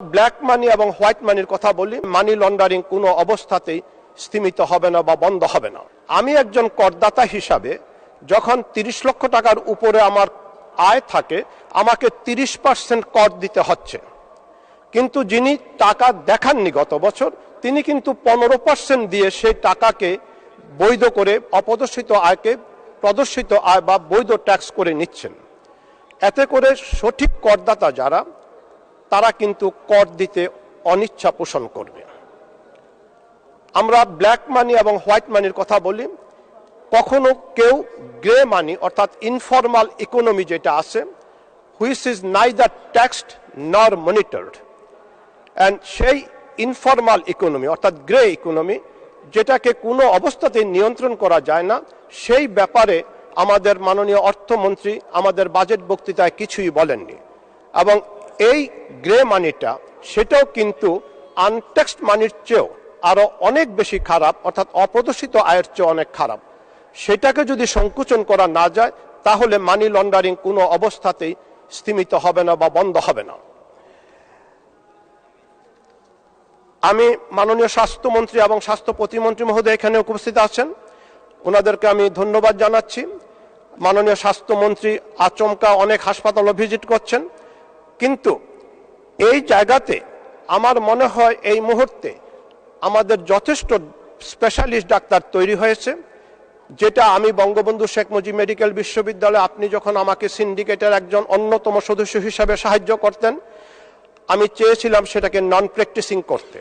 Black money এবং white মানির কথা বলি, মানি লন্ডারিং কোনো অবস্থাতেই স্থিমিত হবে না বা বন্ধ হবে না। আমি একজন করদাতা হিসাবে যখন ৩০ লক্ষ টাকার উপরে আমার আয় থাকে, আমাকে ৩০% কর দিতে হচ্ছে। কিন্তু যিনি টাকা দেখাননি গত বছর, তিনি কিন্তু 15% দিয়ে সেই টাকাকে বৈধ করে অপ্রদর্শিত আয়কে প্রদর্শিত আয় বা বৈধ ট্যাক্স করে নিচ্ছেন। এতে করে সঠিক করদাতা যারা, তারা কিন্তু কর দিতে অনিচ্ছা পোষণ করবে। আমরা ব্ল্যাক মানি এবং হোয়াইট মানির কথা বলি, কখনো কেউ গ্রে মানি অর্থাৎ ইনফর্মাল ইকোনমি যেটা আছে, হুইচ ইজ নাইদার ট্যাক্সড নর মনিটরড, অ্যান্ড সেই ইনফর্মাল ইকোনমি অর্থাৎ গ্রে ইকোনমি যেটাকে কোনো অবস্থাতেই নিয়ন্ত্রণ করা যায় না, সেই ব্যাপারে আমাদের মাননীয় অর্থমন্ত্রী আমাদের বাজেট বক্তৃতায় কিছুই বলেননি। এবং এই গ্রে মানিটা সেটাও কিন্তু আনট্যাক্সড মানির চেয়েও আরও অনেক বেশি খারাপ, অর্থাৎ অপ্রদর্শিত আয়ের চেয়ে অনেক খারাপ। সেটাকে যদি সংকুচন করা না যায়, তাহলে মানি লন্ডারিং কোনো অবস্থাতেই স্থিমিত হবে না বা বন্ধ হবে না। আমি মাননীয় স্বাস্থ্যমন্ত্রী এবং স্বাস্থ্য প্রতিমন্ত্রী মহোদয় এখানে উপস্থিত আছেন, ওনাদেরকে আমি ধন্যবাদ জানাচ্ছি। মাননীয় স্বাস্থ্যমন্ত্রী আচমকা অনেক হাসপাতালও ভিজিট করছেন, কিন্তু এই জায়গাতে আমার মনে হয় এই মুহূর্তে আমাদের যথেষ্ট স্পেশালিস্ট ডাক্তার তৈরি হয়েছে, যেটা আমি বঙ্গবন্ধু শেখ মুজিব মেডিকেল বিশ্ববিদ্যালয়ে আপনি যখন আমাকে সিন্ডিকেটের একজন অন্যতম সদস্য হিসাবে সাহায্য করতেন, আমি চেয়েছিলাম সেটাকে নন প্র্যাকটিসিং করতে।